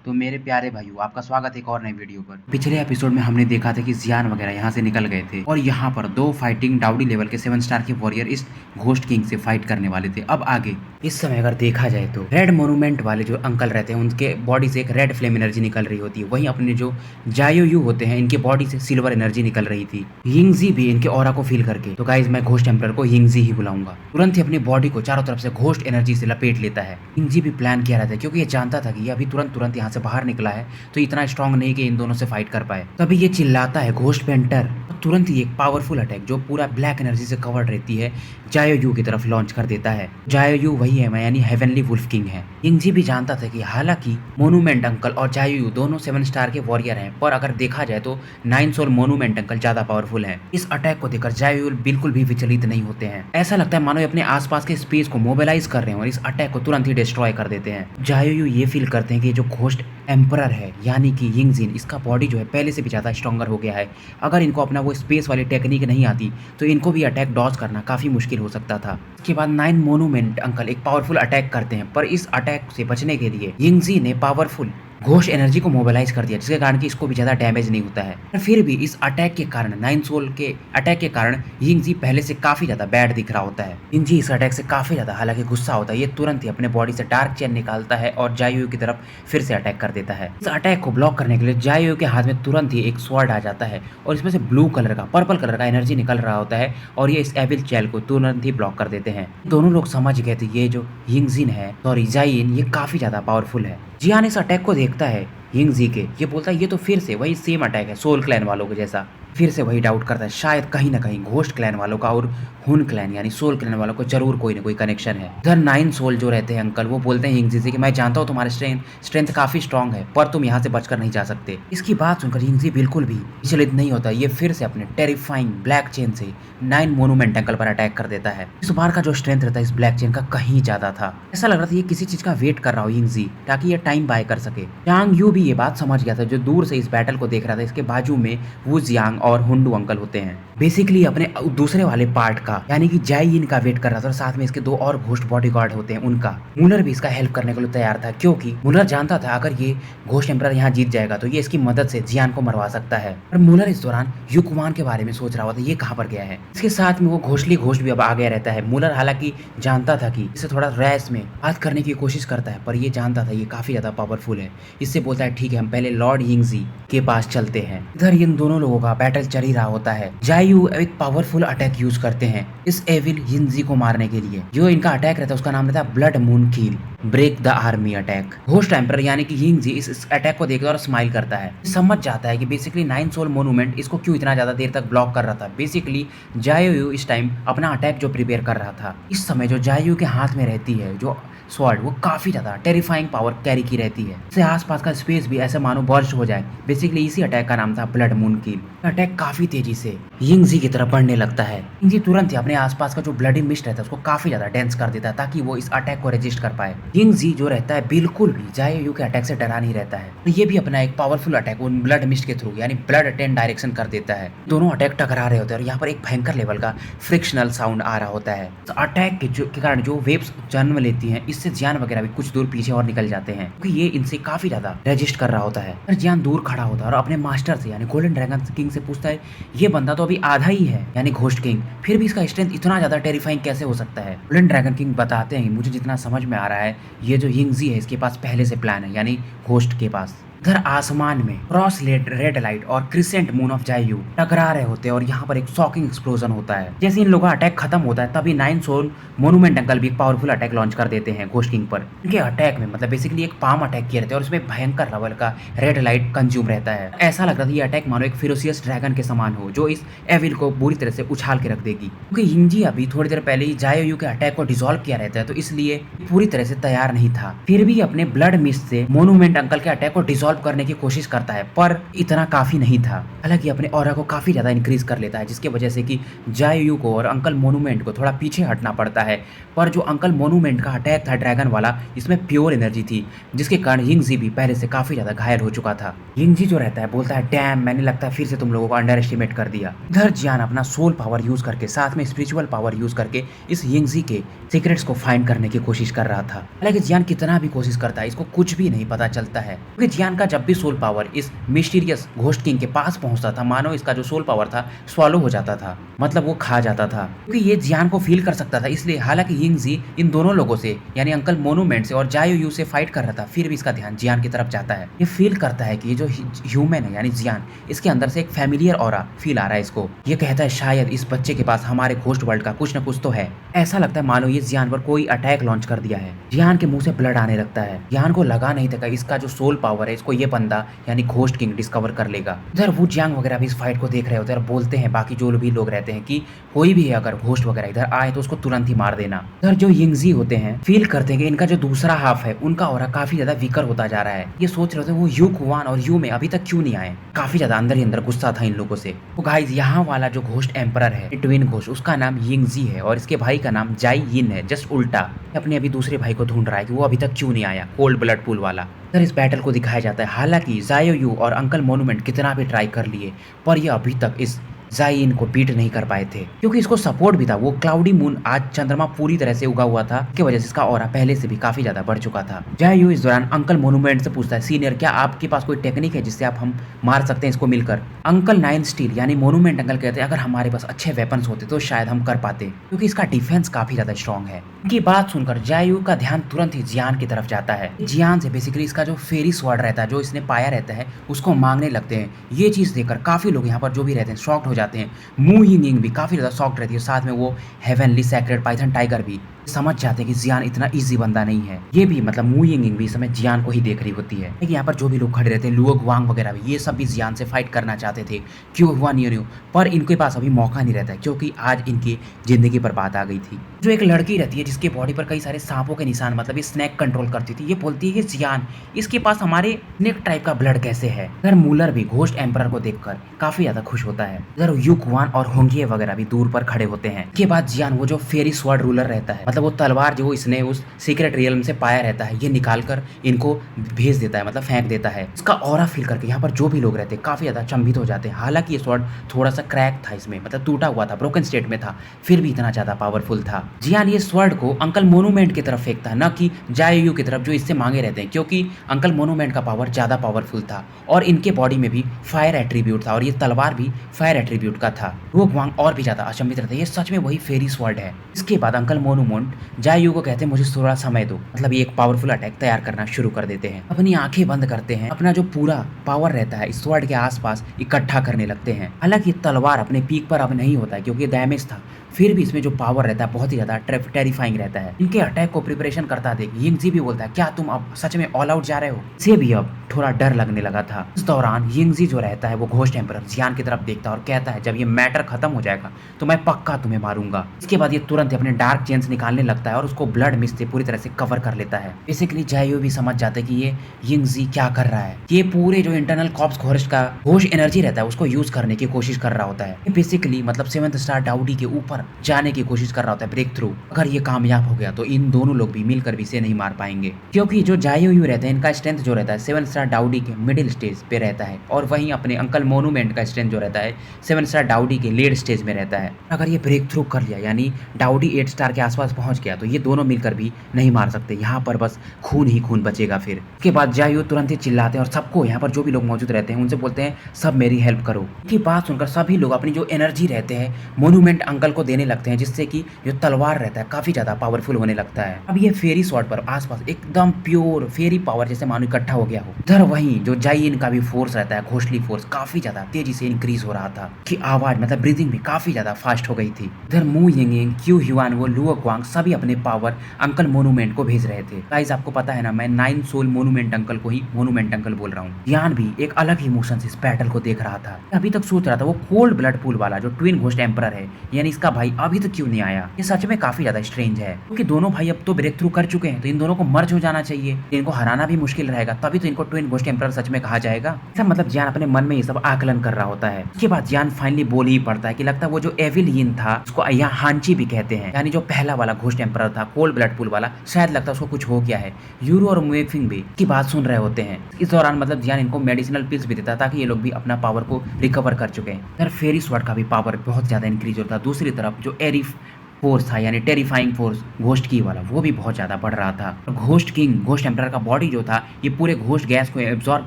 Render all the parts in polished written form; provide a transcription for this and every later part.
तो मेरे प्यारे भाइयों, आपका स्वागत है एक और नए वीडियो पर। पिछले एपिसोड में हमने देखा था कि जियान वगैरह यहाँ से निकल गए थे और यहाँ पर दो फाइटिंग डाउडी लेवल के 7 स्टार के वॉरियर इस घोस्ट किंग से फाइट करने वाले थे। अब आगे इस समय अगर देखा जाए तो रेड मोनूमेंट वाले जो अंकल रहते हैं उनके बॉडी से एक रेड फ्लेम एनर्जी निकल रही होती है, वहीं अपने जो जायो यू होते हैं इनके बॉडी से सिल्वर एनर्जी निकल रही थी। यिंगजी भी इनके ऑरा को फील करके, तो गाइस मैं घोस्ट एम्परर को यिंगजी ही बुलाऊंगा, तुरंत ही अपनी बॉडी को चारों तरफ से घोस्ट एनर्जी से लपेट लेता है। यिंगजी भी प्लान किया रहता है क्योंकि ये जानता था कि ये अभी तुरंत यहाँ से बाहर निकला है तो इतना स्ट्रांग नहीं कि इन दोनों से फाइट कर पाए। तभी ये चिल्लाता है घोस्ट पेंटर, तुरंत ही एक पावरफुल अटैक जो पूरा ब्लैक एनर्जी से कवर्ड रहती है जायो यू की तरफ लॉन्च कर देता है। जायो यू वही है यानी हेवनली वुल्फ किंग है। यिंगजी भी जानता था कि हालांकि मोनूमेंट अंकल और जायो यू दोनों 7 स्टार के वॉरियर हैं, पर अगर देखा जाए तो 9 सोल मोनूमेंट अंकल ज्यादा पावरफुल है। इस अटैक को देखकर जायो यू बिल्कुल भी विचलित नहीं होते हैं। ऐसा लगता है मानो अपने आसपास के स्पेस को मोबिलाइज कर रहे हैं और इस अटैक को तुरंत ही डिस्ट्रॉय कर देते हैं। जायो यू ये फील करते हैं कि जो घोस्ट एम्परर है यानी कि यिंगजिन, इसका बॉडी जो है पहले से भी ज्यादा स्ट्रॉन्गर हो गया है। अगर इनको अपना वो स्पेस वाली टेक्निक नहीं आती तो इनको भी अटैक डॉज करना काफी मुश्किल हो सकता था। इसके बाद 9 मोनूमेंट अंकल एक पावरफुल अटैक करते हैं, पर इस अटैक से बचने के लिए यिंगजी ने पावरफुल घोस्ट एनर्जी को मोबिलाइज कर दिया, जिसके कारण कि इसको भी ज्यादा डैमेज नहीं होता है। पर फिर भी इस अटैक के कारण 9 सोल के अटैक के कारण यिंगजी पहले से काफी ज्यादा बैड दिख रहा होता है। यिंगजी इस अटैक से काफी ज्यादा हालांकि गुस्सा होता है, ये तुरंत ही अपने बॉडी से डार्क चेन निकालता है और जायो की तरफ फिर से अटैक कर देता है। इस अटैक को ब्लॉक करने के लिए जायो के हाथ में तुरंत ही एक स्वॉर्ड आ जाता है और इसमें से ब्लू कलर का पर्पल कलर का एनर्जी निकल रहा होता है और ये इस एविल चैल को तुरंत ही ब्लॉक कर देते हैं। दोनों लोग समझ गए थे ये जो यिंगजिन है सॉरी जाइन, ये काफी ज्यादा पावरफुल है। जियान इस अटैक को देखता है यिंगजी के, ये बोलता है ये तो फिर से वही सेम अटैक है सोल क्लैन वालों के जैसा। फिर से वही डाउट करता है शायद कहीं ना कहीं घोस्ट क्लैन वालों का और हुन क्लैन यानी सोल क्लैन वालों को जरूर कोई ना कोई कनेक्शन है। इधर 9 सोल जो रहते हैं अंकल वो बोलते हैं यिंगजी से कि मैं जानता हूँ तुम्हारे स्ट्रेंथ काफी स्ट्रांग है, पर तुम यहाँ से बचकर नहीं जा सकते। इसकी बात सुनकर यिंगजी बिल्कुल भी विचलित नहीं होता, ये फिर से अपने टेरिफाइंग ब्लैक चेन से 9 मोनूमेंट अंकल पर अटैक कर देता है। इस बार का जो स्ट्रेंथ रहता है इस ब्लैक चेन का कहीं ज्यादा था। ऐसा लग रहा था ये किसी चीज का वेट कर रहा हो यिंगजी ताकि ये टाइम बाय कर सके। यांग यू भी ये बात समझ गया था, जो दूर से इस बैटल को देख रहा था। इसके बाजू में वू जियांग और हुंडू अंकल होते हैं, बेसिकली अपने दूसरे वाले पार्ट का यानी कि जाइन का वेट कर रहा था और साथ में इसके 2 और घोस्ट बॉडीगार्ड होते हैं उनका। मुलर भी इसका हेल्प करने के लिए तैयार था क्योंकि मुलर जानता था अगर ये घोस्ट एम्परर यहाँ जीत जाएगा तो ये इसकी मदद से जियान को मरवा सकता है। और मुलर इस दौरान युकुमान के बारे में सोच रहा होता है ये कहाँ पर गया है। इसके साथ में वो घोषली घोस्ट भी अब आ गया रहता है। मुलर हालांकि जानता था कि इसे थोड़ा रैस में बात करने की कोशिश करता है, पर ये जानता था ये काफी ज्यादा पावरफुल है। इससे बोलता है ठीक है हम पहले लॉर्ड यिंगजी के पास चलते हैं। इधर इन दोनों लोगों का बैटल चल ही रहा होता है। जायू एक पावरफुल अटैक यूज करते हैं इस एविल यिंगजी को मारने के लिए। जो इनका अटैक रहता है उसका नाम रहता है blood moon kill break the army attack. Ghost emperor यानी कि यिंगजी इस अटैक को देखता है और स्माइल करता है, समझ जाता है कि बेसिकली 9 सोल मोनूमेंट इसको क्यों इतना ज्यादा देर तक ब्लॉक कर रहा था। बेसिकली जायो इस टाइम अपना अटैक जो प्रिपेयर कर रहा था, इस समय जो जायो के हाथ में रहती है जो स्वॉर्ड वो काफी ज्यादा टेरिफाइंग पावर कैरी की रहती है। इससे आसपास का स्पेस भी ऐसे मानो बर्स्ट हो जाए। बेसिकली इसी अटैक का नाम था ब्लड मून कील। अटैक काफी तेजी से यिंगजी की तरफ बढ़ने लगता है। यिंगजी तुरंत ही अपने आसपास का जो ब्लडी मिस्ट रहता है उसको काफी ज्यादा डेंस कर देता है ताकि वो इस अटैक को रेजिस्ट कर पाए। यिंगजी जो रहता है बिल्कुल भी जायो के अटैक से डरा नहीं रहता है, तो ये भी अपना एक पावरफुल अटैक उन ब्लड मिस्ट के थ्रू यानी ब्लड 10 डायरेक्शन कर देता है। दोनों अटैक टकरा रहे होते हैं और यहाँ पर एक भयंकर लेवल का फ्रिक्शनल साउंड आ रहा होता है। तो अटैक के कारण जो वेव्स जन्म लेती हैं इससे जियान वगैरह भी कुछ दूर पीछे और निकल जाते हैं क्योंकि ये इनसे काफी ज्यादा रेजिस्ट कर रहा होता है। पर जियान दूर खड़ा होता है और अपने मास्टर से यानी गोल्डन ड्रैगन किंग से पूछता है ये बंदा तो अभी आधा ही है यानी घोस्ट किंग, फिर भी इसका स्ट्रेंथ इतना ज्यादा टेरिफाइंग कैसे हो सकता है। गोल्डन ड्रैगन किंग बताते हैं मुझे जितना समझ में आ रहा है ये जो यिंगजी है इसके पास पहले से प्लान है यानी घोस्ट के पास। इधर आसमान में क्रॉस रेड लाइट और क्रिसेंट मून ऑफ जायू टकरा रहे होते हैं और यहाँ पर एक शॉकिंग एक्सप्लोजन होता है। जैसे इन लोगों का अटैक खत्म होता है तभी 9 सोल मोनूमेंट अंकल भी एक पावरफुल अटैक लॉन्च कर देते हैं घोस्ट किंग पर। इनके अटैक में मतलब बेसिकली एक पाम अटैक किए रहते हैं और उसमें भयंकर लेवल का रेड लाइट कंज्यूम रहता है। ऐसा लग रहा था ये अटैक मानो एक फिरोसियस ड्रैगन के समान हो जो इस एविल को बुरी तरह से उछाल के रख देगी। क्योंकि यिंगजी अभी थोड़ी देर पहले ही जायो के अटैक को डिसॉल्व किया रहता है तो इसलिए पूरी तरह से तैयार नहीं था, फिर भी अपने ब्लड मिस्ट से मोनूमेंट अंकल के अटैक को डिसॉल्व डिसॉल्व करने की कोशिश करता है, पर इतना काफी नहीं था। हालांकि अपने ऑरा को काफी ज्यादा इंक्रीज कर लेता है, जिसकी वजह से कि जायू को और अंकल मोनूमेंट को थोड़ा पीछे हटना पड़ता है। पर जो अंकल मोनूमेंट का अटैक था ड्रैगन वाला, इसमें प्योर एनर्जी थी, जिसके कारण यिंगजी भी पहले से काफी ज्यादा घायल हो चुका था। यिंगजी जो रहता है बोलता है, डैम, मैंने लगता है फिर से तुम लोगों को अंडर एस्टिमेट कर दिया। इधर जियान अपना सोल पावर यूज करके, साथ में स्पिरिचुअल पावर यूज करके इस यिंगजी के सीक्रेट्स को फाइंड करने की कोशिश कर रहा था। हालांकि जियान कितना भी कोशिश करता है, इसको कुछ भी नहीं पता चलता है, क्योंकि जियान का जब भी सोल पावर इस मिस्टीरियस घोस्ट किंग के पास पहुंचता था, मानो इसका जो सोल पावर था स्वॉलो हो जाता था, मतलब वो खा जाता था, क्योंकि ये जियान को फील कर सकता था। इसलिए हालांकि यिंगजी इन दोनों लोगों से यानी अंकल मोनूमेंट से और जायू से फाइट कर रहा था, फिर भी इसका ध्यान जियान की तरफ जाता है। ये फील करता है कि ये जो ह्यूमन है यानी जियान, इसके अंदर से एक फैमिलियर ऑरा फील आ रहा है इसको। ये कहता है शायद इस बच्चे के पास हमारे घोस्ट वर्ल्ड का कुछ न कुछ तो है। ऐसा लगता है मानो ये जियान पर कोई अटैक लॉन्च कर दिया है। जियान के मुंह से ब्लड आने लगता है। जियान को लगा नहीं था कि इसका जो सोल पावर है इसको ये बंदा यानी घोस्ट किंग डिस्कवर कर लेगा। इधर वो जियांग वगैरह भी इस फाइट को देख रहे होते हैं और बोलते हैं बाकी जो भी लोग रहते हैं कि कोई भी अगर घोस्ट वगैरह इधर आए तो उसको तुरंत ही मार देना। इधर जो यिंगजी होते हैं फील करते हैं कि इनका जो दूसरा हाफ है उनका ऑरा काफी ज्यादा वीकर होता जा रहा है। ये सोच रहे थे वो यू कुवान और यू में अभी तक क्यों नहीं आए। काफी ज्यादा अंदर ही अंदर गुस्सा था इन लोगों से। तो गाइस यहाँ वाला जो घोस्ट एम्परर है ट्विन घोस्ट, उसका नाम यिंगजी है और इसके भाई का नाम जाई यिन है। जस्ट उल्टा अपने अभी दूसरे भाई को ढूंढ रहा है कि वो अभी तक क्यों नहीं आया, कोल्ड ब्लड पूल वाला। सर इस बैटल को दिखाया जाता है। हालांकि जायू और अंकल मोनूमेंट कितना भी ट्राई कर लिए, पर ये अभी तक इस जाइन को बीट नहीं कर पाए थे, क्योंकि इसको सपोर्ट भी था। वो क्लाउडी मून, आज चंद्रमा पूरी तरह से उगा हुआ था, की वजह से इसका ऑरा पहले से भी काफी ज्यादा बढ़ चुका था। जायू इस दौरान अंकल मोनूमेंट से पूछता है, सीनियर क्या आपके पास कोई टेक्निक है जिससे आप हम मार सकते हैं इसको मिलकर। अंकल नाइन स्टील यानी मोनूमेंट अंकल कहते हैं अगर हमारे पास अच्छे वेपन्स होते तो शायद हम कर पाते, क्योंकि इसका डिफेंस काफी ज्यादा स्ट्रॉन्ग है। इनकी बात सुनकर जायू का ध्यान तुरंत ही जियान की तरफ जाता है। जियान से बेसिकली इसका जो फेरी स्वॉर्ड रहता है, जो इसने पाया रहता है, उसको मांगने लगते हैं। ये चीज देखकर काफी लोग यहाँ पर जो भी रहते हैं शॉक्ड हो जाते हैं। मू यिंग भी काफी ज्यादा शॉक्ड रहती है, साथ में वो हेवनली सैक्रेड पाइथन टाइगर भी समझ जाते हैं कि जियान इतना इजी बंदा नहीं है। ये भी मतलब मू यिंग भी इस समय जियान को ही देख रही होती है। लेकिन यहाँ पर जो भी लोग खड़े रहते हैं, लुओ गुआंग वगैरह भी, ये सब भी जियान से फाइट करना चाहते थे, क्यों हुआ नहीं, पर इनके पास अभी मौका नहीं रहता है, क्योंकि आज इनकी जिंदगी पर बात आ गई थी। जो एक लड़की रहती है जिसके बॉडी पर कई सारे सांपों के निशान, मतलब ये स्नैक कंट्रोल करती थी, ये बोलती है कि जियान इसके पास हमारे स्नेक टाइप का ब्लड कैसे है। इधर मूलर भी घोस्ट एम्परर को देखकर काफी ज्यादा खुश होता है। इधर युकवान और होंगिए वगैरह भी दूर पर खड़े होते हैं। इसके बाद जियान वो जो फेरी स्वॉर्ड रूलर रहता है, मतलब वो तलवार जो इसने उस सीक्रेट रियल्म से पाया रहता है, ये निकालकर इनको भेज देता है, मतलब फेंक देता है। इसका ऑरा फील करके यहाँ पर जो भी लोग रहते हैं काफी ज्यादा चंभित हो जाते हैं। हालांकि ये स्वॉर्ड थोड़ा सा क्रैक था, इसमें मतलब टूटा हुआ था, ब्रोकन स्टेट में था, फिर भी इतना ज्यादा पावरफुल था। जियान ये स्वॉर्ड को अंकल मोनूमेंट की तरफ फेंकता है, न कि जायू की तरफ जो इससे मांगे रहते हैं, क्योंकि अंकल मोनूमेंट का पावर ज्यादा पावरफुल था और इनके बॉडी में भी फायर एट्रीब्यूट था और ये तलवार भी फायर एट्रीब्यूट का था। वो गुआंग और भी ज्यादा अचंभित रहते हैं, ये सच में वही फेरी स्वॉर्ड है। इसके बाद अंकल मोनूमेंट जायू को कहते हैं मुझे थोड़ा समय दो, मतलब ये एक पावरफुल अटैक तैयार करना शुरू कर देते हैं। अपनी आंखें बंद करते हैं, अपना जो पूरा पावर रहता है इस स्वॉर्ड के आसपास इकट्ठा करने लगते हैं। हालांकि तलवार अपने पीक पर अब नहीं होता है क्योंकि डैमेज था, फिर भी इसमें जो पावर रहता है बहुत ही ज्यादा टेरिफाइंग रहता है। इनके अटैक को प्रिपरेशन करता देख यिंगजी भी बोलता है क्या तुम अब सच में ऑल आउट जा रहे हो। इसे भी अब थोड़ा डर लगने लगा था। इस दौरान यिंगजी जो रहता है वो घोस्ट एम्परर जियान की तरफ देखता है और कहता है जब ये मैटर खत्म हो जाएगा तो मैं पक्का तुम्हें मारूंगा। इसके बाद ये तुरंत अपने डार्क चेन्स निकालने लगता है और उसको ब्लड मिस्ट से पूरी तरह से कवर कर लेता है। बेसिकली जायू भी समझ जाते कि ये यिंगजी क्या कर रहा है। ये पूरे जो इंटरनल कॉर्प्स घोस्ट का घोस्ट एनर्जी रहता है उसको यूज करने की कोशिश कर रहा होता है। ये बेसिकली मतलब 7th स्टार डाउडी के ऊपर जाने की कोशिश कर रहा होता है, ब्रेक थ्रू। अगर ये कामयाब हो गया तो इन दोनों लोग भी मिलकर भी इसे नहीं मार पाएंगे, क्योंकि जो जायू रहते हैं इनका स्ट्रेंथ जो रहता है 7th स्टार डाउडी के मिडिल स्टेज पे रहता है और वहीं अपने अंकल मोनूमेंट का स्ट्रेंथ जो रहता है 7th स्टार डाउडी के लेट स्टेज में रहता है। अगर ये ब्रेक थ्रू कर लिया यानी डाउडी 8 स्टार के आसपास पहुंच गया तो ये दोनों मिलकर भी नहीं मार सकते। यहाँ पर बस खून ही खून बचेगा। फिर उसके बाद जायू तुरंत ही चिल्लाते हैं और सबको यहाँ पर जो भी लोग मौजूद रहते हैं उनसे बोलते हैं सब मेरी हेल्प करो। इनकी बात सुनकर सभी लोग अपनी जो एनर्जी रहते हैं मोनूमेंट अंकल को देने लगते हैं, जिससे कि जो तलवार रहता है काफी ज्यादा पावरफुल होने लगता है। अब ये फेरी स्वॉर्ड पर आसपास एकदम प्योर फेरी पावर जैसे मानो इकट्ठा हो गया हो। इधर वहीं जो जाइन का भी फोर्स रहता है, घोस्टली फोर्स काफी ज्यादा तेजी से इंक्रीज हो रहा था कि आवाज मतलब ब्रीदिंग भी काफी ज्यादा फास्ट हो गई थी। इधर मू यिंग, क्यू ह्यूआन, वो लुओ गुआंग सभी अपने पावर अंकल मोनूमेंट को भेज रहे थे। गाइस आपको पता है ना, मैं 9 सोल मोनूमेंट अंकल को ही मोनूमेंट अंकल बोल रहा हूँ। यान भी एक अलग इमोशन से इस बैटल को देख रहा था। अभी तक सोच रहा था वो कोल्ड ब्लड पूल वाला जो ट्विन घोस्ट एम्परर है यानी इसका भाई अभी तक क्यों नहीं आया? ये सच में काफी ज्यादा स्ट्रेंज है, क्योंकि दोनों भाई अब तो ब्रेक थ्रू कर चुके हैं, तो इन दोनों को मर्ज हो जाना चाहिए। इनको हराना भी मुश्किल रहेगा, तभी तो इनको ट्विन घोस्ट एम्परर सच में कहा जाएगा। सब मतलब जियान अपने मन में ये सब आकलन कर रहा होता है। उसके बाद जियान फाइनली बोल ही पड़ता है कि लगता है वो जो एविल यिन था, उसको यहाँ हांची भी कहते हैं, यानी जो पहला वाला घोस्ट एम्परर था कोल्ड ब्लड पूल वाला, शायद लगता है उसको कुछ हो गया है। यूरो और मुएफिंग भी की बात सुन रहे होते हैं। इस दौरान मतलब जियान इनको मेडिसिनल पिल्स भी देता है ताकि ये लोग भी अपना पावर को रिकवर कर चुके हैं। इधर फेरी स्वॉर्ड का भी पावर बहुत ज्यादा इंक्रीज होता है। दूसरी तरफ जो एरिफ फोर्स था यानी टेरिफाइंग फोर्स घोस्ट की वाला, वो भी बहुत ज्यादा बढ़ रहा था। घोस्ट किंग घोस्ट एम्परर का बॉडी जो था ये पूरे घोस्ट गैस को एब्जॉर्ब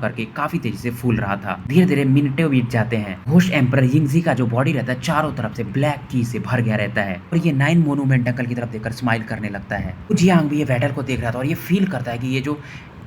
करके काफी तेजी से फूल रहा था। धीरे धीरे मिनटें बीत जाते हैं। घोस्ट एम्परर यिंगजी का जो बॉडी रहता है चारों तरफ से ब्लैक की से भर गया रहता है और ये 9 मोनूमेंट अंकल की तरफ देखकर स्माइल करने लगता है। जियांग भी ये बैटल को देख रहा था और ये फील करता है कि ये जो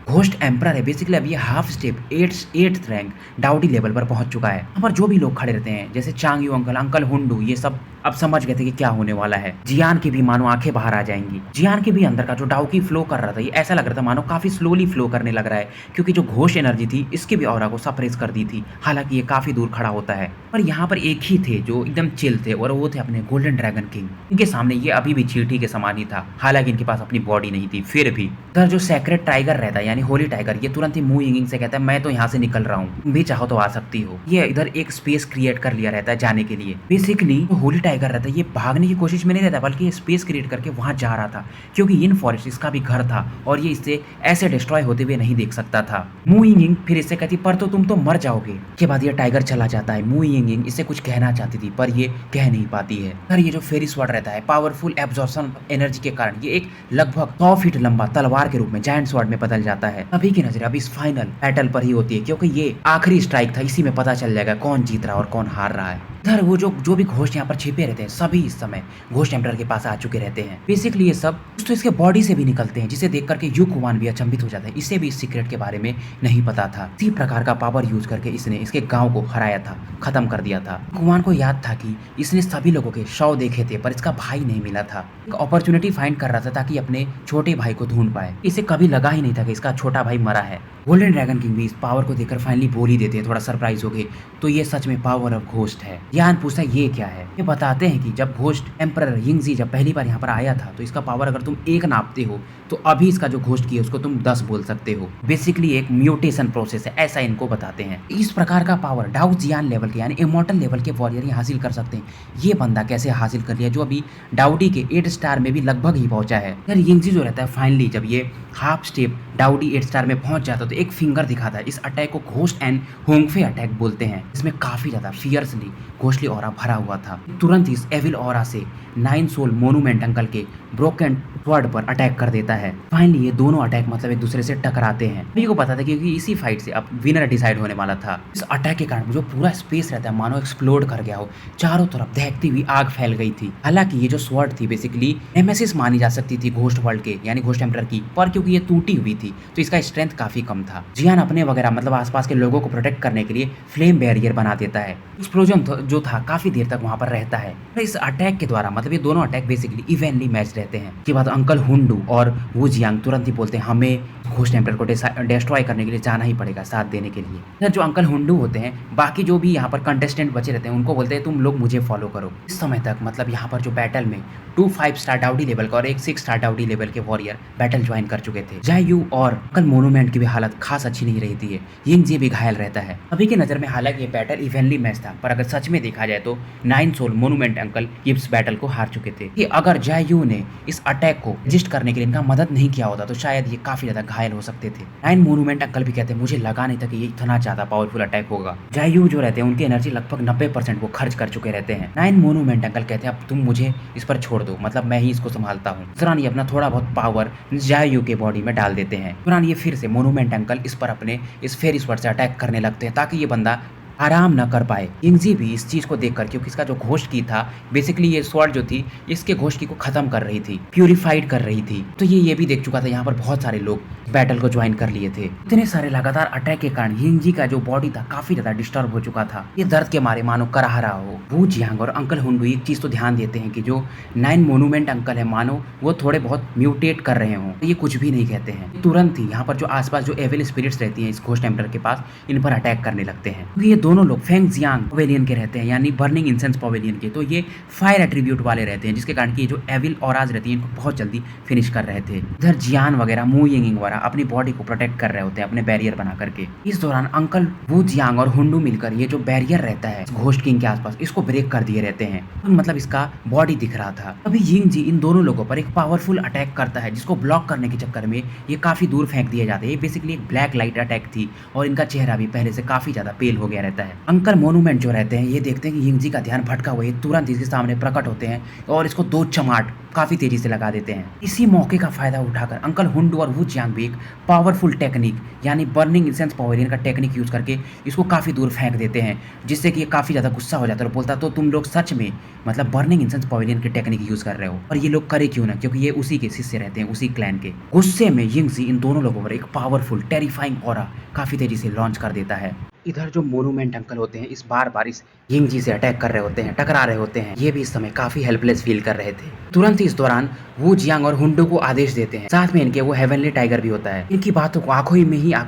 घोस्ट एम्परर है बेसिकली अब ये हाफ स्टेप 8th रैंक डाउडी लेवल पर पहुंच चुका है। यहाँ पर जो भी लोग खड़े रहते हैं जैसे चांग यू अंकल, अंकल हुंडू, ये सब अब समझ गए थे कि क्या होने वाला है। जियान की भी मानो आंखें बाहर आ जाएंगी। जियान के भी अंदर का जो डाउकी फ्लो कर रहा था ये ऐसा लग रहा था मानो काफी स्लोली फ्लो करने लग रहा है, क्योंकि जो घोस्ट एनर्जी थी इसके भी ऑरा को सप्रेस कर दी थी। हालांकि ये काफी दूर खड़ा होता है, पर यहाँ पर एक ही थे जो एकदम चिल थे और वो थे अपने गोल्डन ड्रैगन किंग। इनके सामने ये अभी भी चींटी के समान ही था, हालांकि इनके पास अपनी बॉडी नहीं थी। फिर भी इधर जो सेक्रेट टाइगर रहता है यानी होली टाइगर, ये तुरंत ही मू यिंगिंग से कहता है मैं तो यहाँ से निकल रहा हूँ, तुम भी चाहो तो आ सकती हो। ये इधर एक स्पेस क्रिएट कर लिया रहता है जाने के लिए। बेसिकली जो होली टाइगर रहता है ये भागने की कोशिश में नहीं रहता, बल्कि ये स्पेस क्रिएट करके वहां जा रहा था, क्योंकि इन फॉरेस्ट इसका भी घर था और ये इससे ऐसे डिस्ट्रॉय होते हुए नहीं देख सकता था। मू यिंगिंग फिर इससे कहती पर तो तुम तो मर जाओगे। के बाद ये टाइगर चला जाता है। मू यिंगिंग इससे कुछ कहना चाहती थी पर ये कह नहीं पाती है। पर ये जो फेरी स्वॉर्ड रहता है पावरफुल एब्जॉर्प्शन एनर्जी के कारण ये एक लगभग 100 फीट लंबा तलवार के रूप में जायंट स्वॉर्ड में बदल जाता है। अभी की नजर अब इस फाइनल बैटल पर ही होती है, क्योंकि ये आखिरी स्ट्राइक था, इसी में पता चल जाएगा कौन जीत रहा है और कौन हार रहा है। इधर वो जो भी घोस्ट यहाँ पर छिपे रहते हैं सभी इस समय घोस्ट एम्परर के पास आ चुके रहते हैं। बेसिकली ये सब तो इसके बॉडी से भी निकलते हैं, जिसे देख करके यू कुवान भी अचंभित हो जाता है। इसे भी इस सीक्रेट के बारे में नहीं पता था। इसी प्रकार का पावर यूज करके इसने इसके गांव को हराया था, खत्म कर दिया था। कुवान को याद था कि इसने सभी लोगों के शव देखे थे पर इसका भाई नहीं मिला था। एक अपॉर्चुनिटी फाइंड कर रहा था ताकि अपने छोटे भाई को ढूंढ पाए। इसे कभी लगा ही नहीं था कि इसका छोटा भाई मरा है। गोल्डन ड्रैगन किंग भी इस पावर को देखकर फाइनली बोल ही देते हैं, थोड़ा सरप्राइज हो गए, तो ये सच में पावर ऑफ घोस्ट है। यान पूछता है ये क्या है। ये बताते हैं कि जब घोस्ट एम्परर यिंगजी जब पहली बार यहाँ पर आया था तो इसका पावर अगर तुम 1 नापते हो तो अभी इसका जो घोस्ट की है उसको तुम 10 बोल सकते हो। बेसिकली एक म्यूटेशन प्रोसेस है, ऐसा इनको बताते हैं। इस प्रकार का पावर डाउ जियान लेवल के यानी इमॉर्टल लेवल के वॉरियर ही हासिल कर सकते हैं। ये बंदा कैसे हासिल कर लिया जो अभी डाउडी के 8 स्टार में भी लगभग ही पहुंचा है। यार यिंगजी जो रहता है फाइनली जब ये हाफ स्टेप डाउडी 8 स्टार में पहुंच जाता है तो एक फिंगर दिखाता है। इस अटैक को घोस्ट एंड होंगफे अटैक बोलते हैं। इसमें काफी ज्यादा फियर्सली घोस्टली ऑरा भरा हुआ था। तुरंत इस एविल ऑरा से 9 सोल मोनूमेंट अंकल के ब्रोकन स्वॉर्ड पर अटैक कर देता है। फाइनली ये दोनों अटैक मतलब एक दूसरे से टकराते हैं। सभी को पता था क्योंकि इसी फाइट से अब विनर डिसाइड होने वाला था। इस अटैक के कारण जो पूरा स्पेस रहता है मानो एक्सप्लोड कर गया हो, चारों तरफ दहकती हुई आग फैल गई थी। हालांकि ये जो स्वॉर्ड थी बेसिकली नेमेसिस मानी जा सकती थी घोस्ट वर्ल्ड के यानी घोस्ट एम्परर की, पर क्योंकि ये टूटी हुई थी तो इसका स्ट्रेंथ काफी कम था। जियान अपने वगैरह मतलब आसपास के लोगों को प्रोटेक्ट करने के लिए फ्लेम बैरियर बना देता है। एक्सप्लोजन जो था काफी देर तक वहां पर रहता है। इस अटैक के द्वारा मतलब ये दोनों अटैक बेसिकली इवनली मैच रहते हैं। उसके बाद अंकल हुंडू और वू जियांग तुरंत ही बोलते हैं हमें घोस्ट एम्परर को डिस्ट्रॉय करने के लिए जाना ही पड़ेगा साथ देने के लिए। इधर जो अंकल हुंडू होते हैं बाकी जो भी यहाँ पर कंटेस्टेंट बचे रहते हैं उनको बोलते हैं तुम लोग मुझे फॉलो करो। इस समय तक मतलब यहाँ पर जो बैटल में 2 5 स्टार डाउडी लेवल का और एक 6 स्टार डाउडी लेवल के वॉरियर बैटल ज्वाइन कर चुके थे। जाय यू और अंकल मोनूमेंट की भी हालत खास अच्छी नहीं रहती है। यिंगजी भी घायल रहता है। अभी की नजर में हालांकि ये बैटल इवनली मैच था, पर अगर सच में देखा जाए तो 9 सोल मोनूमेंट अंकल इस बैटल को हार चुके थे। कि अगर जाय यू ने इस अटैक को रजिस्ट करने के लिए इनका मदद नहीं किया होता तो शायद ये काफी ज्यादा घायल हो सकते थे। 9 मोनूमेंट अंकल भी कहते हैं मुझे लगा नहीं था कि ये इतना ज्यादा पावरफुल अटैक होगा। जाय यू जो रहते हैं उनकी एनर्जी लगभग 90% वो खर्च कर चुके रहते हैं। 9 मोनूमेंट अंकल कहते हैं अब तुम मुझे इस पर छोड़ दो, मतलब मैं ही इसको संभालता हूँ। इस दौरान ये अपना थोड़ा बहुत पावर जाय यू के बॉडी में डाल देते हैं। इस दौरान ये फिर से मोनूमेंट अंकल इस पर अपने इस फेरी स्वॉर्ड से अटैक करने लगते हैं ताकि ये बंदा आराम न कर पाए। यिंगजी भी इस चीज को देखकर क्योंकि इसका जो घोस्ट की था बेसिकली ये स्वॉर्ड जो थी इसके घोस्ट की को खत्म कर रही थी, प्यूरिफाइड कर रही थी, तो ये भी देख चुका था। यहाँ पर बहुत सारे लोग बैटल को ज्वाइन कर लिए थे। इतने सारे लगातार अटैक के कारण यिंगजी का जो बॉडी था काफी ज्यादा डिस्टर्ब हो चुका था। ये दर्द के मारे मानो कराह रहा हो। वू जियांग और अंकल हुंडू एक चीज तो ध्यान देते हैं कि जो 9 मोनूमेंट अंकल है मानो वो थोड़े बहुत म्यूटेट कर रहे हों, ये कुछ भी नहीं कहते हैं। तुरंत ही यहाँ पर जो आसपास जो एविल स्पिरिट्स रहती हैं इस घोस्ट एम्परर के पास इन पर अटैक करने लगते हैं। ये दोनों लोग फेंग जियांग पवेलियन के रहते हैं, यानी बर्निंग इंसेंस पवेलियन के। तो ये फायर एट्रीब्यूट वाले रहते हैं, जिसके कारण की जो एविल ऑराज रहती है इनको बहुत जल्दी फिनिश कर रहे थे। इधर जियान वगैरह मू यिंगिंग वगैरह अपनी बॉडी को प्रोटेक्ट कर रहे होते हैं अपने बैरियर बना करके। इस दौरान अंकल वू जियांग और हुंडू मिलकर ये जो बैरियर रहता है घोस्ट किंग के आसपास इसको ब्रेक कर दिए रहते हैं। मतलब इसका बॉडी दिख रहा था। अभी यिंग जी इन दोनों लोगों पर एक पावरफुल अटैक करता है, जिसको ब्लॉक करने के चक्कर में ये काफी दूर फेंक दिए जाते हैं। ये बेसिकली एक ब्लैक लाइट अटैक थी और इनका चेहरा भी पहले से काफी ज्यादा पेल हो गया रहता है। अंकल मोनूमेंट जो रहते हैं ये देखते हैं कि यिंग जी का ध्यान भटका हुआ है, तुरंत इसके सामने प्रकट होते हैं और इसको दो चमाट काफी तेजी से लगा देते हैं। इसी मौके का फायदा उठाकर अंकल हुंडू और वू जियांग भी एक पावरफुल टेक्निक यानी बर्निंग इंसेंस पवेलियन का टेक्निक यूज करके इसको काफी दूर फेंक देते हैं, जिससे कि ये काफी ज्यादा गुस्सा हो जाता है और बोलता तो तुम लोग सच में मतलब बर्निंग इंसेंस पवेलियन की टेक्निक यूज कर रहे हो। और ये लोग करे क्यों ना, क्योंकि ये उसी के शिष्य रहते हैं, उसी क्लैन के। गुस्से में यिंग जी इन दोनों लोगों पर एक पावरफुल टेरिफाइंग ऑरा काफी तेजी से लॉन्च कर देता है। इधर जो मोनूमेंट अंकल होते हैं इस बार इस यिंग जी से अटैक कर रहे होते हैं, टकरा रहे होते हैं। ये भी इस समय काफी हेल्पलेस फील कर रहे थे। तुरंत ही इस दौरान वू जियांग और हुंडू को आदेश देते हैं, साथ में इनके वो हेवनली टाइगर भी होता है। इनकी बातों को आंखों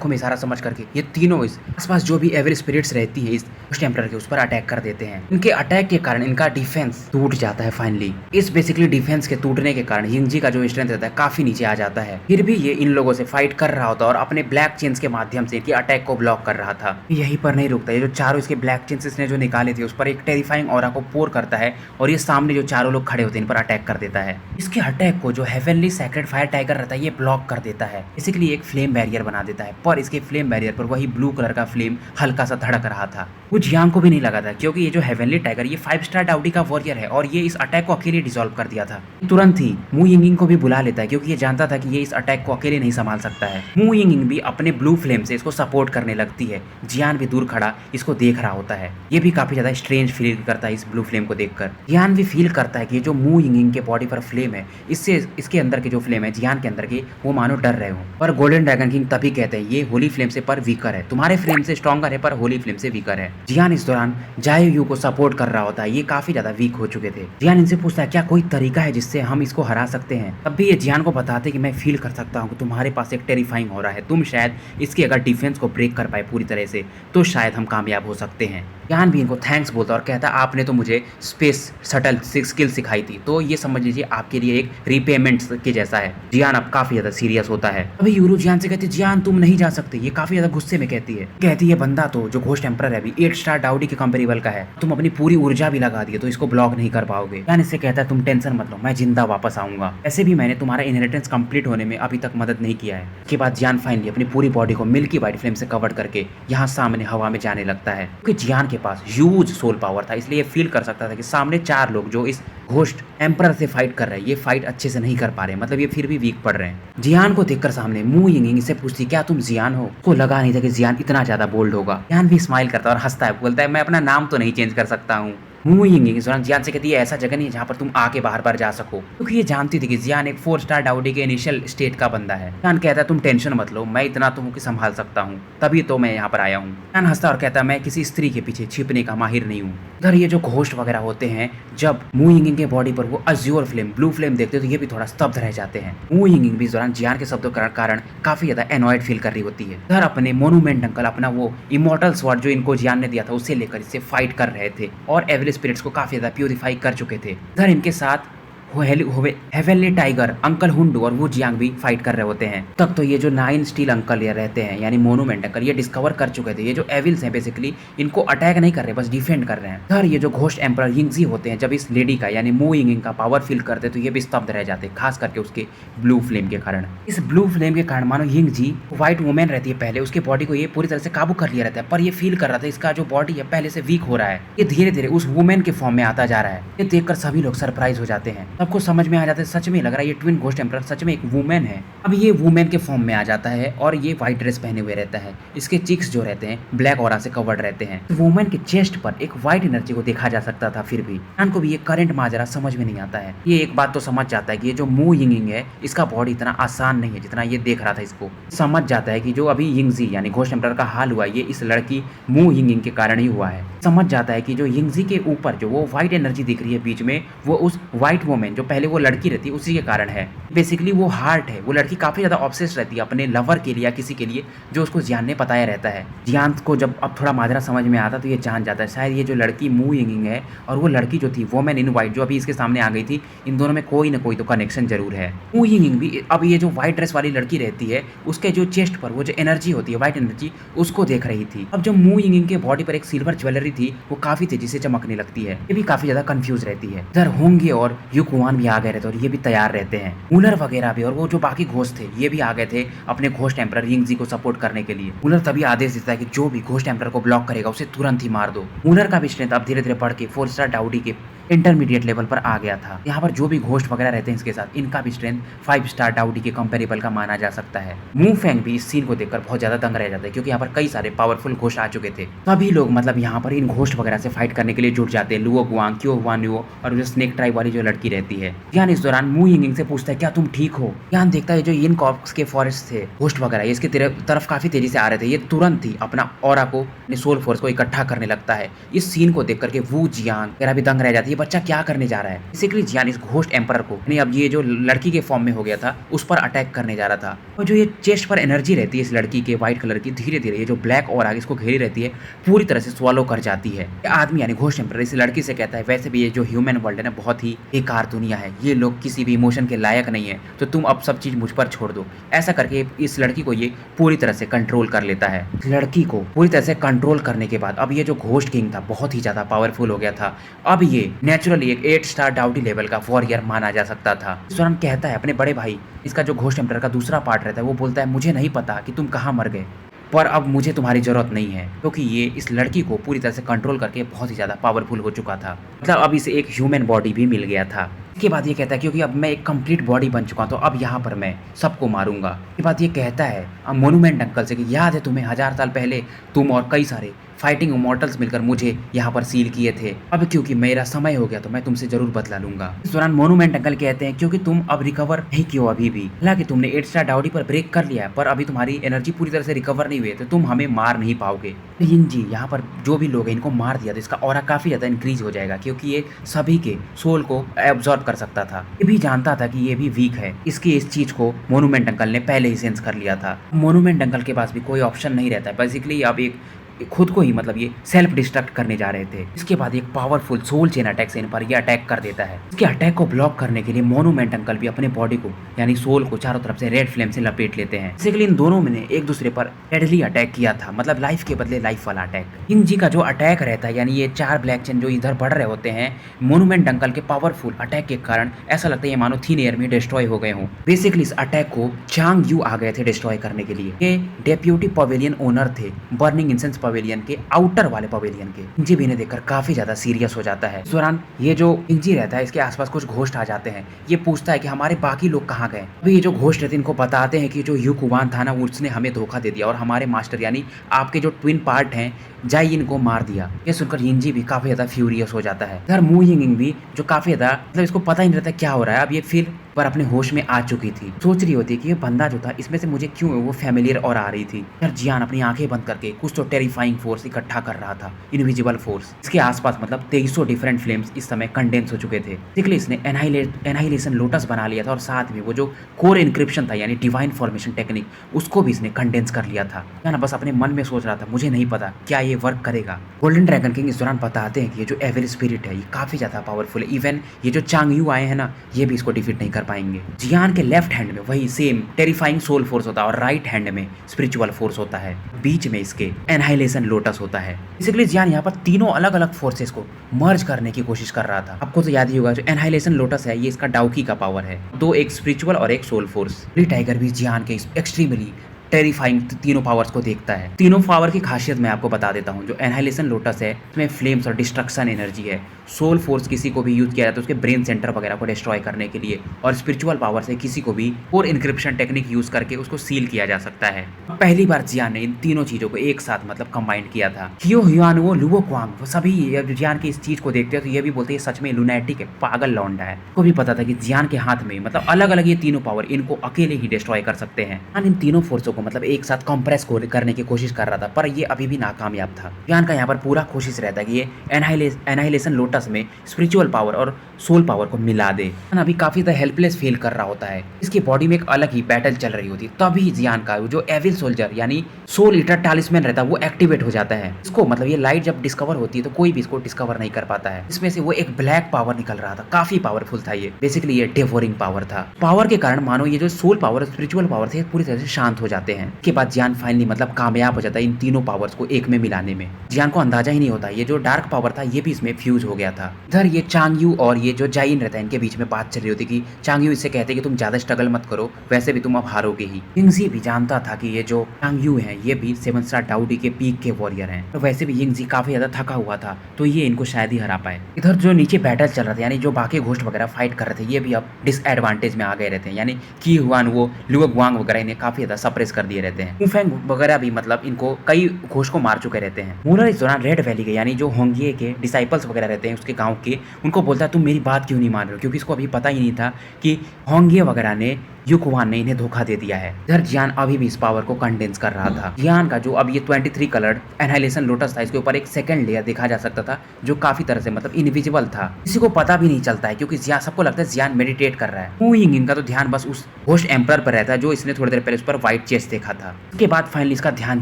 में इशारा समझ करके ये तीनों इस आसपास जो भी एविल स्पिरिट्स रहती है इस टेम्पलर के उस पर अटैक कर देते हैं। इनके अटैक के कारण इनका डिफेंस टूट जाता है फाइनली। इस बेसिकली डिफेंस के टूटने के कारण यिंग जी का जो स्ट्रेंथ रहता है काफी नीचे आ जाता है। फिर भी ये इन लोगों से फाइट कर रहा होता और अपने ब्लैक चेन्स के माध्यम से इनकी अटैक को ब्लॉक कर रहा था। यहीं पर नहीं रुकता, ये जो चारों इसके ब्लैक चेन्स इसने जो निकाले थे उस पर एक टेरिफाइंग ऑरा को पोर करता है और ये सामने जो चारों लोग खड़े होते हैं इन पर अटैक कर देता है। इसके अटैक को जो हेवनली सैक्रेड फायर टाइगर रहता है ये ब्लॉक कर देता है, बेसिकली एक फ्लेम बैरियर बना देता है। पर इसके फ्लेम बैरियर पर वही ब्लू कलर का फ्लेम हल्का सा धड़क रहा था। वो जियांग को भी नहीं लगा था, क्योंकि ये जो हेवनली टाइगर ये 5 स्टार डाउडी का वॉरियर है और ये इस अटैक को अकेले डिसॉल्व कर दिया था। तुरंत ही मू यिंगिंग को भी बुला लेता है, क्योंकि ये जानता था कि ये इस अटैक को अकेले नहीं संभाल सकता है। मू यिंगिंग भी अपने ब्लू फ्लेम से इसको सपोर्ट करने लगती है। जियान भी दूर खड़ा इसको देख रहा होता है। ये भी काफी ज्यादा स्ट्रेंज फील करता है इस ब्लू फ्लेम को देखकर। जियान भी फील करता है कि जो मू यिंगिंग के बॉडी पर फ्लेम है इससे इसके अंदर के जो फ्लेम है जियान के अंदर के वो मानो डर रहे हो। पर गोल्डन ड्रैगन किंग तभी कहते हैं ये होली फ्लेम से पर वीकर है, तुम्हारे फ्लेम से स्ट्रॉन्गर है पर होली फ्लेम से वीकर है। जियान इस दौरान जाए यू को सपोर्ट कर रहा होता है, ये काफी ज्यादा वीक हो चुके थे। जियान इनसे पूछता है क्या कोई तरीका है जिससे हम इसको हरा सकते हैं। तब भी ये जियान को बताते कि मैं फील कर सकता हूँ कि तुम्हारे पास एक टेरिफाइंग हो रहा है, तुम शायद इसकी अगर डिफेंस को ब्रेक कर पाए पूरी तरह से तो शायद हम कामयाब हो सकते हैं। जियान भी इनको थैंक्स बोलता और कहता आपने तो मुझे स्पेस शटल स्किल सिखाई थी, तो ये समझ लीजिए आपके लिए एक रीपेमेंट के जैसा है। जियान अब काफी ज्यादा सीरियस होता है। अभी यूरू जियान से कहती है जियान तुम नहीं जा सकते, ये काफी ज्यादा गुस्से में कहती है बंदा तो जो घोस्ट एम्परर है अभी 8 स्टार डाउडी के कंपेरेबल का है, तुम अपनी पूरी ऊर्जा भी लगा दिए तो इसको ब्लॉक नहीं कर पाओगे। जियान इससे कहता है तुम टेंशन मत लो, मैं जिंदा वापस आऊंगा। ऐसे भी मैंने तुम्हारा इनहेरिटेंस कंप्लीट होने में अभी तक मदद नहीं किया है। इसके बाद जियान फाइनली अपनी पूरी बॉडी को मिल्की वाइट फ्लेम से कवर करके यहाँ सामने हवा में जाने लगता है। क्योंकि जियान के पास ह्यूज सोल पावर था, इसलिए फील कर सकता था कि सामने 4 लोग जो इस घोस्ट एम्परर से फाइट कर रहे हैं ये फाइट अच्छे से नहीं कर पा रहे, मतलब ये फिर भी वीक पड़ रहे हैं। जियान को देखकर सामने मू यिंगिंग से पूछती क्या तुम जियान हो। को लगा नहीं था कि जियान इतना ज्यादा बोल्ड होगा। जियान भी स्माइल करता है और हंसता है, बोलता है मैं अपना नाम तो नहीं चेंज कर सकता हूँ। मू यिंगिंग जियान से कहती है ऐसा जगह नहीं है जहाँ पर तुम आके बाहर जा सको, क्योंकि ये जानती थी कि जियान एक 4 स्टार डाउडी के इनिशियल स्टेट का बंदा है। जियान कहता है तुम टेंशन मत लो, मैं इतना तो हूँ कि संभाल सकता हूँ, तभी तो मैं यहाँ पर आया हूँ। जियान हंसता और कहता है मैं किसी स्त्री के पीछे छिपने का माहिर नहीं हूँ। उधर ये जो घोस्ट वगैरह होते हैं जब मू यिंगिंग के बॉडी पर वो अज्योर फ्लेम ब्लू फ्लेम देखते तो ये भी थोड़ा स्तब्ध रह जाते हैं। मू यिंगिंग भी इस दौरान जियान के शब्दों के कारण काफी ज्यादा एनॉयड फील कर रही होती है। उधर अपने मोनूमेंट अंकल अपना वो इमोर्टल स्वॉर्ड जो इनको जियान ने दिया था उससे लेकर इससे फाइट कर रहे थे और एविल स्पिरिट्स को काफी ज्यादा प्यूरिफाई कर चुके थे। इधर इनके साथ हेवनली टाइगर अंकल हुंडू और वो जियांग भी फाइट कर रहे होते हैं। तब तो ये जो 9 स्टील अंकल ये रहते हैं यानी मोनूमेंट अंकल ये डिस्कवर कर चुके थे ये जो एविल्स हैं बेसिकली इनको अटैक नहीं कर रहे बस डिफेंड कर रहे हैं। इधर ये जो घोस्ट एम्परर यिंगजी होते हैं जब इस लेडी का यानी मू यिंगिंग का पावर फील करते तो ये भी स्तब्ध रह जाते, खास करके उसके ब्लू फ्लेम के कारण। इस ब्लू फ्लेम के कारण मानो यिंगजी व्हाइट वुमेन रहती है पहले, उसके बॉडी को ये पूरी तरह से काबू कर लिया रहता है, पर ये फील कर रहा था इसका जो बॉडी है पहले से वीक हो रहा है, ये धीरे धीरे उस वुमेन के फॉर्म में आता जा रहा है। ये देखकर सभी लोग सरप्राइज हो जाते हैं, सबको समझ में आ जाता है सच में लग रहा है ये ट्विन घोस्ट एम्परर सच में एक वुमेन है। अब ये वुमेन के फॉर्म में आ जाता है और ये व्हाइट ड्रेस पहने हुए रहता है, इसके चिक्स जो रहते हैं ब्लैक ऑरा से कवर्ड रहते हैं। वुमेन के चेस्ट पर एक व्हाइट एनर्जी को देखा जा सकता था, फिर भी जियान को भी ये करंट माजरा समझ में नहीं आता है। ये एक बात तो समझ जाता है कि ये जो मू यिंगिंग है इसका बॉडी इतना आसान नहीं है जितना ये देख रहा था। इसको समझ जाता है कि जो अभी यिंगजी यानी घोस्ट एम्परर का हाल हुआ ये इस लड़की मू यिंगिंग के कारण ही हुआ है। समझ जाता है कि जो यिंगजी के ऊपर जो वो व्हाइट एनर्जी दिख रही है बीच में, वो उस व्हाइट वुमेन जो पहले वो लड़की रहती है उसी के कारण है। बेसिकली वो हार्ट है, वो लड़की काफी ज्यादा ऑब्सेस्ड रहती है अपने लवर के लिए या किसी के लिए जो उसको जियान ने बताया रहता है। जियान को जब अब थोड़ा माजरा समझ में आता तो ये जान जाता है शायद ये जो लड़की मू यिंगिंग है और वो लड़की जो थी वुमेन इन व्हाइट जो अभी इसके सामने आ गई थी, इन दोनों में कोई ना कोई तो कनेक्शन जरूर है। मू यिंगिंग भी अब ये जो व्हाइट ड्रेस वाली लड़की रहती है उसके जो चेस्ट पर वो जो एनर्जी होती है व्हाइट एनर्जी उसको देख रही थी। अब जो मू यिंगिंग के बॉडी पर एक सिल्वर ज्वेलरी थी वो काफी तेजी से चमकने लगती है। ये भी काफी ज्यादा कंफ्यूज रहती है। इधर होंगे और युकुआन भी आ गए रहते और ये भी तैयार रहते हैं। मूलर वगैरह भी और वो जो बाकी घोस्ट थे ये भी आ गए थे अपने घोस्ट एम्परर यिंगजी को सपोर्ट करने के लिए। मूलर तभी आदेश देता है कि जो भी घोस्ट एम्परर को ब्लॉक करेगा उसे तुरंत ही मार दो। मूलर का भी स्ट्रेंथ अब धीरे धीरे बढ़ के 4 स्टार डाउडी के इंटरमीडिएट लेवल पर आ गया था। यहाँ पर जो भी घोस्ट वगैरह रहते हैं इसके साथ इनका भी स्ट्रेंथ 5 स्टार डाउडी के कंपेरेबल का माना जा सकता है। मू फेंग भी इस सीन को देखकर बहुत ज्यादा दंग रह जाते हैं क्योंकि यहाँ पर कई सारे पावरफुल घोस्ट आ चुके थे। सभी लोग मतलब यहाँ पर इन घोस्ट वगैरह से फाइट करने के लिए जुट जाते हैं। लुओ गुआंग, क्यो हुआन युओ और जो स्नेक ट्राइब वाली जो लड़की रहती है। यान इस दौरान मू यिंगिंग से पूछता है क्या तुम ठीक हो। यान देखता है जो इन कॉप्स के फॉरेस्ट थे घोस्ट वगैरह इसके तरफ काफी तेजी से आ रहे थे। ये तुरंत ही अपना ऑरा को सोल फोर्स को इकट्ठा करने लगता है। इस सीन को देख करके वू जियांग मेरा भी दंग रह जाती है, बच्चा क्या करने जा रहा है। बेसिकली जियान इस घोस्ट एम्परर को यानी अब ये जो लड़की के फॉर्म में हो गया था उस पर अटैक करने जा रहा था। और जो ये चेस्ट पर एनर्जी रहती है इस लड़की के व्हाइट कलर की, धीरे धीरे ये जो ब्लैक और आगे इसको घेरी रहती है पूरी तरह से स्वॉलो कर जाती है। ये आदमी यानी घोस्ट एम्परर इस लड़की से कहता है वैसे भी ये जो ह्यूमन वर्ल्ड है ना बहुत ही बेकार दुनिया है, ये लोग किसी भी इमोशन के लायक नहीं है, तो तुम अब सब चीज मुझ पर छोड़ दो। ऐसा करके इस लड़की को ये पूरी तरह से कंट्रोल कर लेता है। लड़की को पूरी तरह से कंट्रोल करने के बाद अब ये जो घोस्ट किंग था बहुत ही ज्यादा पावरफुल हो गया था। अब ये नेचुरली एक 8 स्टार डाउडी लेवल का वॉरियर माना जा सकता था। इस दौरान कहता है अपने बड़े भाई, इसका जो घोस्ट एम्परर का दूसरा पार्ट रहता है वो बोलता है मुझे नहीं पता कि तुम कहाँ मर गए, पर अब मुझे तुम्हारी जरूरत नहीं है क्योंकि ये इस लड़की को पूरी तरह से कंट्रोल करके बहुत ही ज्यादा पावरफुल हो चुका था। मतलब अब इसे एक ह्यूमन बॉडी भी मिल गया था। इसके बाद ये कहता है क्योंकि अब मैं एक कंप्लीट बॉडी बन चुका तो अब यहाँ पर मैं सबको मारूंगा। इसके बाद ये कहता है अब मोनूमेंट अंकल से कि याद है तुम्हें 1000 साल पहले तुम और कई सारे फाइटिंग इमॉर्टल्स मिलकर मुझे यहाँ पर सील किए थे, अब क्योंकि मेरा समय हो गया तो मैं तुमसे जरूर बदला लूंगा। इस दौरान मोनूमेंट अंकल कहते हैं क्योंकि तुम अब रिकवर नहीं किए हो अभी भी, हालांकि तुमने 8 स्टार डाउडी पर ब्रेक कर लिया है पर अभी तुम्हारी एनर्जी पूरी तरह से रिकवर नहीं हुई है तो तुम हमें मार नहीं पाओगे। जी यहाँ पर जो भी लोग हैं इनको मार दिया तो इसका ऑरा काफी ज्यादा इंक्रीज हो जाएगा क्योंकि ये सभी के सोल को एब्जॉर्ब कर सकता था। ये भी जानता था कि ये भी वीक है, इसकी इस चीज को मोनूमेंट अंकल ने पहले ही सेंस कर लिया था। मोनूमेंट अंकल के पास भी कोई ऑप्शन नहीं रहता है, बेसिकली अब एक खुद को ही मतलब ये सेल्फ डिस्ट्रक्ट करने जा रहे थे। इसके बाद एक पावरफुल सोल चेन अटैक से इन पर ये अटैक कर देता है। इसके अटैक को ब्लॉक करने के लिए मोनूमेंट अंकल भी अपने बॉडी को यानी सोल को चारों तरफ से रेड फ्लेम से लपेट लेते हैं। बेसिकली इन दोनों ने एक दूसरे पर डेडली अटैक किया था, मतलब लाइफ के बदले लाइफ वाला अटैक। इन जी का जो अटैक रहता है यानी ये 4 ब्लैक चेन जो इधर बढ़ रहे होते हैं मोनूमेंट अंकल के पावरफुल अटैक के कारण ऐसा लगता है ये मानो थिन एयर में डिस्ट्रॉय हो गए हों। बेसिकली इस अटैक को चांग यू आ गए थे डिस्ट्रॉय करने के लिए। ये डेप्यूटी पवेलियन ओनर थे बर्निंग इंसेंस पवेलियन के आउटर वाले पवेलियन के। इंजी भी इन्हें देखकर काफी ज्यादा सीरियस हो जाता है। इस दौरान ये जो इंजी रहता है इसके आसपास कुछ घोस्ट आ जाते हैं। ये पूछता है कि हमारे बाकी लोग कहाँ गए। अभी ये जो घोस्ट रहते हैं इनको बताते हैं कि जो युकुआन था ना उसने हमें धोखा दे दिया और हमारे मास्टर यानी आपके जो ट्विन पार्ट हैं जाई इनको मार दिया। ये सुनकर यिंजी भी काफी ज्यादा फ्यूरियस हो जाता है। इधर मू यिंगिंग भी जो काफी ज्यादा मतलब इसको पता ही नहीं रहता क्या हो रहा है, अब ये फिर पर अपने होश में आ चुकी थी। सोच रही होती कि ये बंदा जो था इसमें से मुझे क्यों वो फैमिलियर और आ रही थी। यार जियान अपनी आंखें बंद करके कुछ तो टेरिफाइंग फोर्स इकट्ठा कर रहा था, इनविजिबल फोर्स। इसके आसपास मतलब 2300 डिफरेंट फ्लेम्स इस समय कंडेंस हो चुके थे। बेसिकली इसने एनाइलेशन लोटस बना लिया था और साथ में वो जो कोर इंक्रिप्शन था यानी डिवाइन फॉर्मेशन टेक्निक उसको भी इसने कंडेंस कर लिया था। यानी बस अपने मन में सोच रहा था मुझे नहीं पता क्या ये वर्क करेगा। गोल्डन ड्रैगन किंग इस दौरान बताते हैं कि ये जो एविल स्पिरिट है ये काफी ज्यादा पावरफुल है। इवन ये जो चांग यू आए हैं ना ये भी इसको डिफीट नहीं कर पाएंगे। जियान के लेफ्ट हैंड में वही सेम टेरिफाइंग सोल फोर्स होता है और राइट हैंड में स्पिरिचुअल फोर्स होता है, बीच में इसके एनहाइलेशन लोटस होता है। इसलिए जियान यहाँ पर तीनों अलग अलग फोर्सेस को मर्ज करने की कोशिश कर रहा था। आपको तो याद ही होगा जो एनहाइलेशन लोटस है ये इसका डाउकी का पावर है, दो एक स्पिरिचुअल और एक सोल फोर्स। टाइगर भी जियान के एक्सट्रीमली टेरिफाइंग तीनों पावर्स को देखता है। तीनों पावर की खासियत मैं आपको बता देता हूँ। जो एनहाइलेशन लोटस है इसमें फ्लेम्स और डिस्ट्रक्शन एनर्जी है। सोल फोर्स किसी को भी यूज किया जाता है उसके ब्रेन सेंटर वगैरह को डिस्ट्रॉय करने के लिए, और स्पिरिचुअल पावर से किसी को भी कोर इनक्रिप्शन टेक्निक यूज करके उसको सील किया जा सकता है। पहली बार जियान ने इन तीनों चीजों को एक साथ मतलब कंबाइंड किया था। क्यो ह्युआन वो लुओ क्वांग वो सभी जियान की इस चीज को देखते हैं तो ये भी बोलते हैं सच में लुनैटिक है, पागल लौंडा है। को भी पता था कि जियान के हाथ में मतलब अलग अलग ये तीनों पावर इनको अकेले ही डिस्ट्रॉय कर सकते हैं। इन तीनों फोर्सों को मतलब एक साथ कंप्रेस करने की कोशिश कर रहा था, पर ये अभी भी नाकामयाब था। जियान का यहाँ पर पूरा कोशिश रहता है कि ये एनाहिलेशन लोटस में स्पिरिचुअल पावर और सोल पावर को मिला दे। अभी काफी ज्यादा हेल्पलेस फील कर रहा होता है, इसकी बॉडी में एक अलग ही बैटल चल रही होती है। तभी जियान का जो एविल सोल्जर यानी सोल ईटर टालिस्मैन रहता है वो एक्टिवेट हो जाता है। इसको मतलब ये लाइट जब डिस्कवर होती है तो कोई भी इसको डिस्कवर नहीं कर पाता है। इसमें से वो एक ब्लैक पावर निकल रहा था, काफी पावरफुल था ये। बेसिकली ये डेवोरिंग पावर था। पावर के कारण मानो ये जो सोल पावर और स्पिरिचुअल पावर थे पूरी तरह से शांत हो जाते हैं। इसके बाद जियान फाइनली मतलब कामयाब हो जाता है इन तीनों पावर्स को एक में मिलाने में। जियान को अंदाजा ही नहीं होता ये जो डार्क पावर था ये भी इसमें फ्यूज हो गया था। इधर ये चांगयू और ये जो जाइन रहता है इनके बीच में बात चल रही होती कि चांगयू इससे कहते कि तुम ज्यादा स्ट्रगल मत करो, वैसे भी तुम अब हारोगे ही। यिंगजी भी जानता था कि ये जो चांगयू है ये भी 7 स्टार डाउडी के पीक के वॉरियर हैं, तो वैसे भी यिंगजी काफी ज्यादा थका हुआ था, तो ये इनको शायद ही हरा पाए। इधर जो नीचे बैटल चल रहा था यानी जो बाकी घोस्ट वगैरह फाइट कर रहे थे ये भी अब डिसएडवांटेज में आ गए रहते हैं, यानी की हुआन वो लुओगवांग वगैरह इन्हें काफी ज्यादा सप्रेस कर दिए रहते हैं। वुफेंग वगैरह भी मतलब इनको कई घोस्ट को मार चुके रहते हैं। मूलर इस दौरान रेड वैली के यानी जो होंगिए के डिसाइपल्स वगैरह रहते हैं उसके गांव के, उनको बोलता है तुम मेरी बात क्यों नहीं मान रहे हो, क्योंकि इसको अभी पता ही नहीं था कि होंगिए वगैरह ने युकुवान ने इन्हें धोखा दे दिया है। इधर जियान अभी भी इस पावर को कंडेंस कर रहा था। जियान का जो अब ये 23 कलर्ड एनहाइलेशन लोटस था इसके ऊपर एक सेकंड लेयर देखा जा सकता था जो काफी तरह से मतलब इनविजिबल था, किसी को पता भी नहीं चलता है क्योंकि जियान सबको लगता है जियान मेडिटेट कर रहा है। हू यिंग का तो ध्यान बस उस घोस्ट एम्परर पर रहता है जो इसने थोड़ी देर पहले उस पर व्हाइट चेस्ट देखा था। उसके बाद फाइनली इसका ध्यान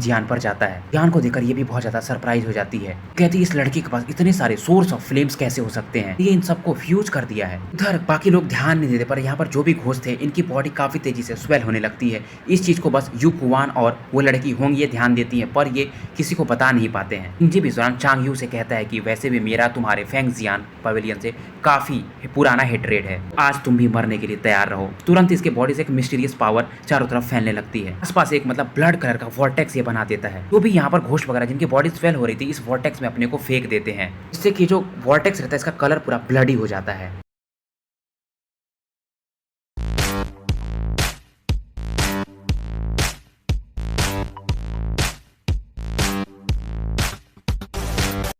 जियान पर जाता है। जियान को देखकर ये भी बहुत ज्यादा सरप्राइज हो जाती है, कहती है इस लड़की के पास इतने सारे सोर्स ऑफ फ्लेम्स कैसे हो सकते हैं, ये इन सबको फ्यूज कर दिया है। इधर बाकी लोग ध्यान नहीं देते पर यहाँ पर जो भी घोस्ट थे इनकी बॉडी काफी तेजी से होने लगती है। इस चीज को बस युकुवान और वो लड़की होंग ये ध्यान देती है पर ये किसी को बता नहीं पाते हैं। इंजी भी इस दौरान चांगयू से कहता है कि वैसे भी मेरा तुम्हारे फेंगजियान पवेलियन से काफी पुराना हेट्रेड है, आज तुम भी मरने के लिए तैयार रहो। तुरंत इसके बॉडी से एक मिस्टीरियस पावर चारों तरफ फैलने लगती है। आसपास एक मतलब ब्लड कलर का वॉर्टेक्स ये बना देता है। जो भी यहाँ पर घोस्ट वगैरह जिनकी बॉडी स्वेल हो रही थी इस वॉर्टेक्स में अपने को फेंक देते हैं, जिससे कि जो वॉर्टेक्स रहता है इसका कलर पूरा ब्लडी हो जाता है।